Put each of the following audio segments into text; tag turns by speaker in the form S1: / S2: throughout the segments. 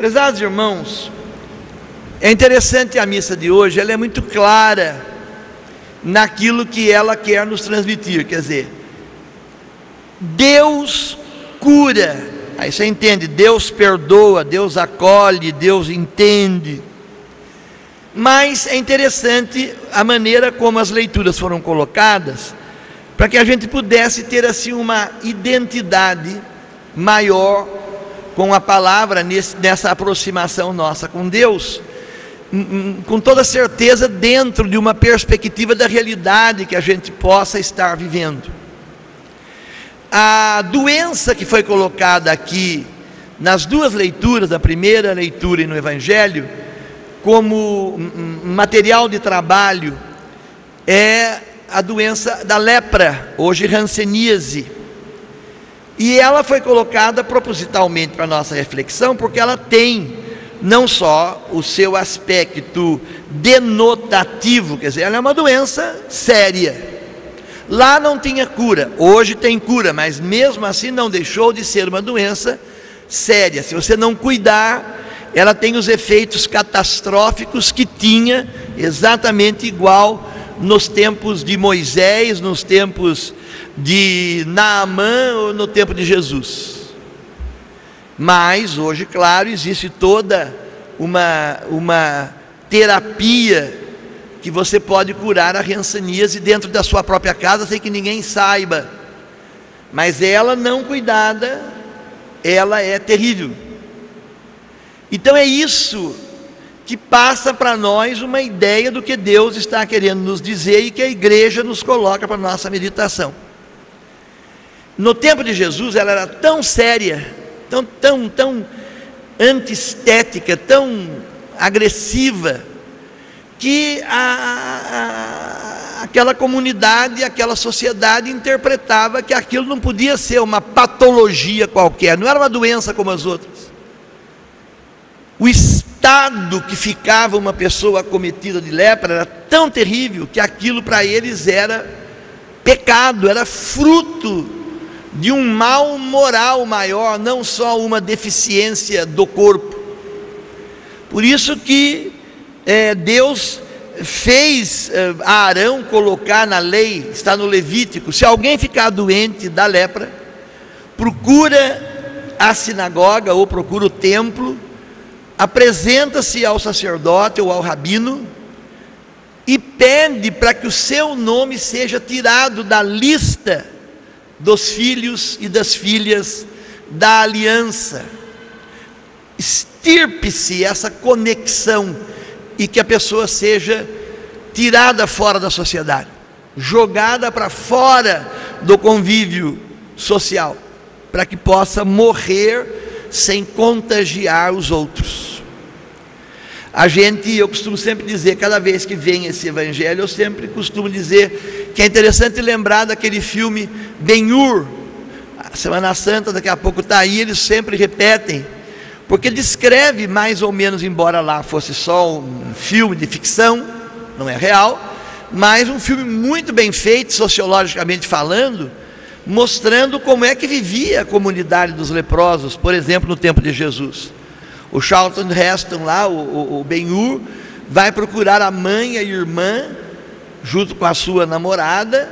S1: Prezados irmãos, é interessante a missa de hoje, ela é muito clara naquilo que ela quer nos transmitir, quer dizer, Deus cura, aí você entende, Deus perdoa, Deus acolhe, Deus entende, mas é interessante a maneira como as leituras foram colocadas, para que a gente pudesse ter assim uma identidade maior com a palavra nessa aproximação nossa com Deus, com toda certeza dentro de uma perspectiva da realidade que a gente possa estar vivendo. A doença que foi colocada aqui nas duas leituras, da primeira leitura e no Evangelho, como material de trabalho, é a doença da lepra, hoje hanseníase. E ela foi colocada propositalmente para a nossa reflexão, porque ela tem não só o seu aspecto denotativo, quer dizer, ela é uma doença séria. Lá não tinha cura, hoje tem cura, mas mesmo assim não deixou de ser uma doença séria. Se você não cuidar, ela tem os efeitos catastróficos que tinha exatamente igual nos tempos de Moisés, nos tempos de Naamã ou no tempo de Jesus. Mas hoje, claro, existe toda uma terapia que você pode curar a hanseníase dentro da sua própria casa sem que ninguém saiba, mas ela não cuidada, ela é terrível. Então é isso que passa para nós uma ideia do que Deus está querendo nos dizer e que a igreja nos coloca para a nossa meditação. No tempo de Jesus ela era tão séria, tão antiestética, tão agressiva, que aquela comunidade, aquela sociedade interpretava que aquilo não podia ser uma patologia qualquer, não era uma doença como as outras. O estado que ficava uma pessoa acometida de lepra era tão terrível que aquilo para eles era pecado, era fruto de um mal moral maior, não só uma deficiência do corpo. Por isso que Deus fez a Arão colocar na lei, está no Levítico, se alguém ficar doente da lepra, procura a sinagoga ou procura o templo, apresenta-se ao sacerdote ou ao rabino e pede para que o seu nome seja tirado da lista dos filhos e das filhas da aliança. Extirpe-se essa conexão e que a pessoa seja tirada fora da sociedade, jogada para fora do convívio social, para que possa morrer sem contagiar os outros. Eu costumo sempre dizer, cada vez que vem esse evangelho, eu sempre costumo dizer que é interessante lembrar daquele filme Ben-Hur. A Semana Santa daqui a pouco está aí, eles sempre repetem, porque descreve mais ou menos, embora lá fosse só um filme de ficção, não é real, mas um filme muito bem feito, sociologicamente falando, mostrando como é que vivia a comunidade dos leprosos, por exemplo, no tempo de Jesus. O Charlton Heston lá, o Ben-Hur, vai procurar a mãe e a irmã, junto com a sua namorada,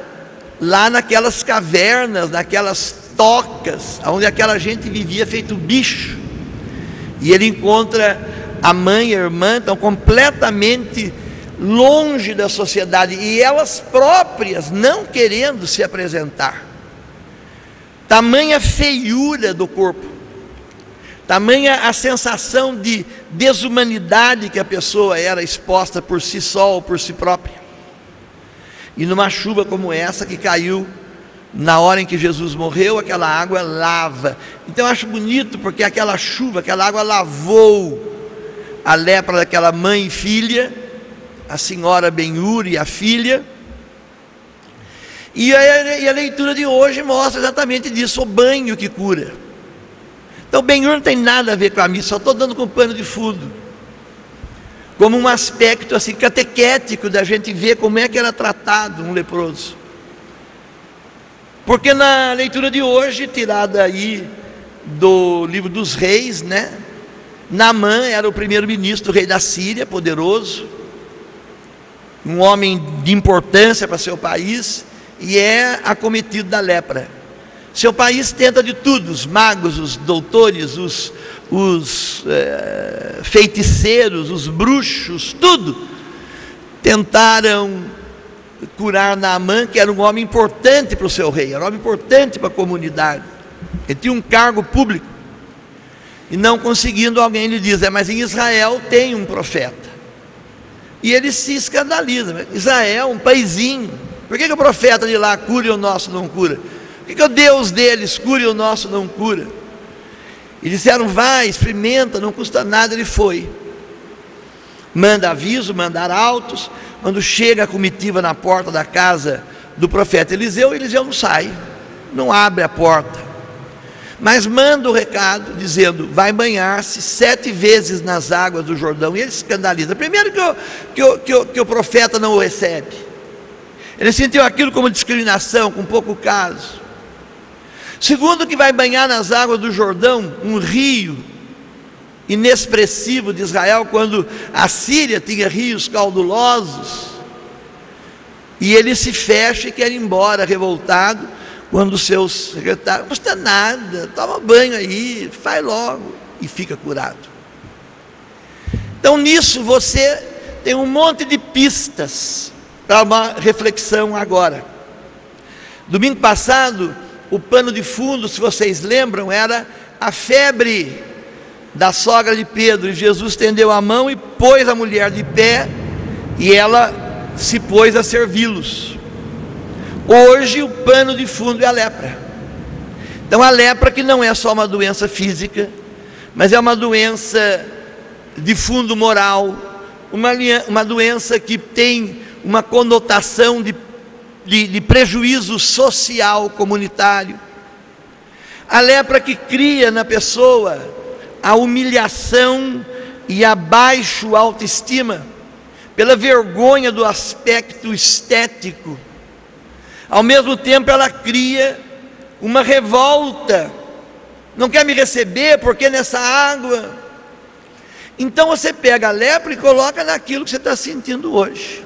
S1: lá naquelas cavernas, naquelas tocas, onde aquela gente vivia feito bicho. E ele encontra a mãe e a irmã, estão completamente longe da sociedade, e elas próprias não querendo se apresentar. Tamanha feiura do corpo, tamanha a sensação de desumanidade que a pessoa era exposta por si só ou por si própria. E numa chuva como essa que caiu na hora em que Jesus morreu, aquela água lava. Então eu acho bonito, porque aquela chuva, aquela água lavou a lepra daquela mãe e filha, a senhora Ben-Hur e a filha. E a leitura de hoje mostra exatamente disso, o banho que cura. Então Ben-Hur não tem nada a ver com a missa, só estou dando com pano de fundo, como um aspecto assim catequético da gente ver como é que era tratado um leproso. Porque na leitura de hoje, tirada aí do livro dos Reis, né, Naamã era o primeiro-ministro, o rei da Síria, poderoso, um homem de importância para seu país, e é acometido da lepra. Seu país tenta de tudo, os magos, os doutores, os feiticeiros, os bruxos, tudo, tentaram curar Naamã, que era um homem importante para o seu rei, era um homem importante para a comunidade, ele tinha um cargo público, e não conseguindo, alguém lhe diz: mas em Israel tem um profeta. E ele se escandaliza: Israel, um paizinho, por que o profeta de lá cura e o nosso não cura? Por que o Deus deles cura e o nosso não cura? E disseram: vai, experimenta, não custa nada. Ele foi, manda aviso, manda arautos. Quando chega a comitiva na porta da casa do profeta Eliseu, Eliseu não sai, não abre a porta, mas manda o recado dizendo: vai banhar-se 7 vezes nas águas do Jordão. E ele se escandaliza. Primeiro que o profeta não o recebe, ele sentiu aquilo como discriminação, com pouco caso. Segundo, que vai banhar nas águas do Jordão, um rio inexpressivo de Israel, quando a Síria tinha rios caudulosos, e ele se fecha e quer ir embora, revoltado, quando os seus secretários: não custa nada, toma banho aí, faz logo, e fica curado. Então nisso você tem um monte de pistas para uma reflexão agora. Domingo passado, o pano de fundo, se vocês lembram, era a febre da sogra de Pedro, e Jesus estendeu a mão e pôs a mulher de pé, e ela se pôs a servi-los. Hoje o pano de fundo é a lepra. Então a lepra, que não é só uma doença física, mas é uma doença de fundo moral, uma doença que tem uma conotação de prejuízo social, comunitário. A lepra que cria na pessoa a humilhação e a baixa autoestima, pela vergonha do aspecto estético. Ao mesmo tempo ela cria uma revolta: não quer me receber porque nessa água. Então você pega a lepra e coloca naquilo que você está sentindo hoje,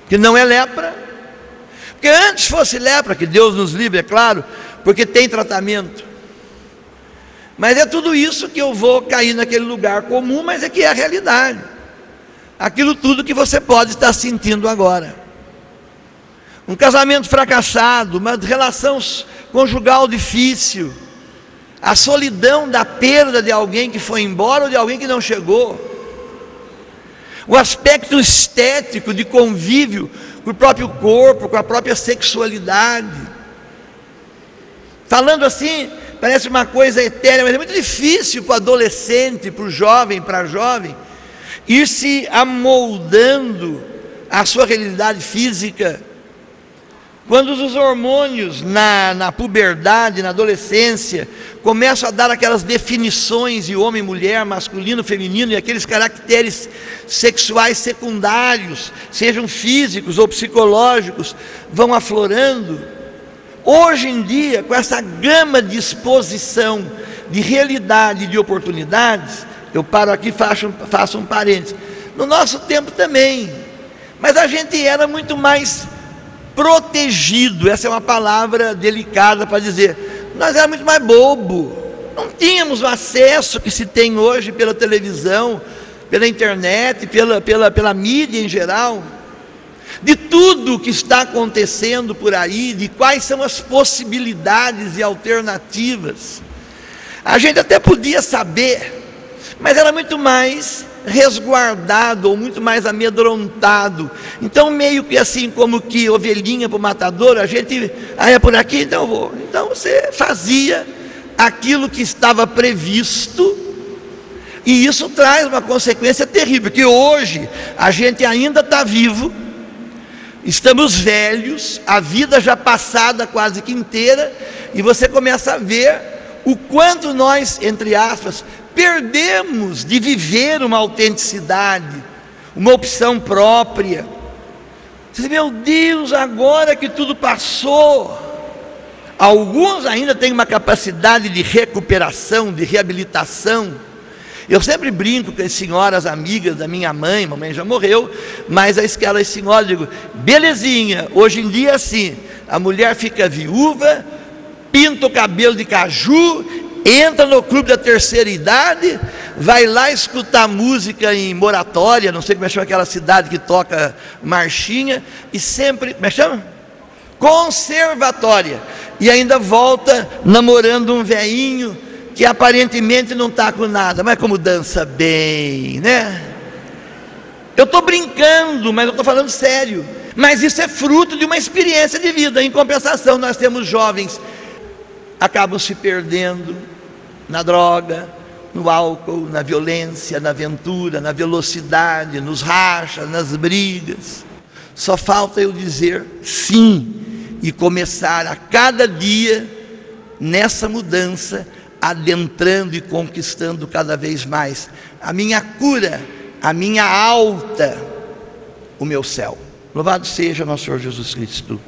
S1: que não é lepra, porque antes fosse lepra, que Deus nos livre, é claro, porque tem tratamento, mas é tudo isso que eu vou cair naquele lugar comum, mas é que é a realidade, aquilo tudo que você pode estar sentindo agora. Um casamento fracassado, uma relação conjugal difícil, a solidão da perda de alguém que foi embora ou de alguém que não chegou, o aspecto estético de convívio com o próprio corpo, com a própria sexualidade. Falando assim, parece uma coisa etérea, mas é muito difícil para o adolescente, para o jovem, para a jovem, ir se amoldando a sua realidade física. Quando os hormônios na puberdade, na adolescência, começam a dar aquelas definições de homem, mulher, masculino, feminino, e aqueles caracteres sexuais secundários, sejam físicos ou psicológicos, vão aflorando. Hoje em dia, com essa gama de exposição, de realidade e de oportunidades, eu paro aqui e faço um parênteses. No nosso tempo também, mas a gente era muito mais protegido, essa é uma palavra delicada para dizer, nós éramos muito mais bobo, não tínhamos o acesso que se tem hoje pela televisão, pela internet, pela mídia em geral, de tudo que está acontecendo por aí, de quais são as possibilidades e alternativas. A gente até podia saber, mas era muito mais resguardado ou muito mais amedrontado. Então meio que assim, como que ovelhinha para o matador, a gente, é por aqui, então eu vou. Então você fazia aquilo que estava previsto, e isso traz uma consequência terrível, que hoje a gente ainda está vivo, estamos velhos, a vida já passada quase que inteira, e você começa a ver o quanto nós, entre aspas, perdemos de viver uma autenticidade, uma opção própria. Você diz, meu Deus, agora que tudo passou. Alguns ainda têm uma capacidade de recuperação, de reabilitação, Eu sempre brinco com as senhoras amigas da minha mãe, mamãe já morreu, mas aquelas senhoras, digo, belezinha, hoje em dia assim, a mulher fica viúva, pinta o cabelo de caju, entra no clube da terceira idade, vai lá escutar música em Moratória, não sei como é que chama aquela cidade que toca marchinha, e sempre, como é que chama? Conservatória, e ainda volta namorando um velhinho, que aparentemente não está com nada, mas como dança bem, né? Eu estou brincando, mas eu estou falando sério, mas isso é fruto de uma experiência de vida. Em compensação, nós temos jovens acabam se perdendo na droga, no álcool, na violência, na aventura, na velocidade, nos rachas, nas brigas. Só falta eu dizer sim e começar a cada dia nessa mudança, adentrando e conquistando cada vez mais a minha cura, a minha alta, o meu céu. Louvado seja nosso Senhor Jesus Cristo.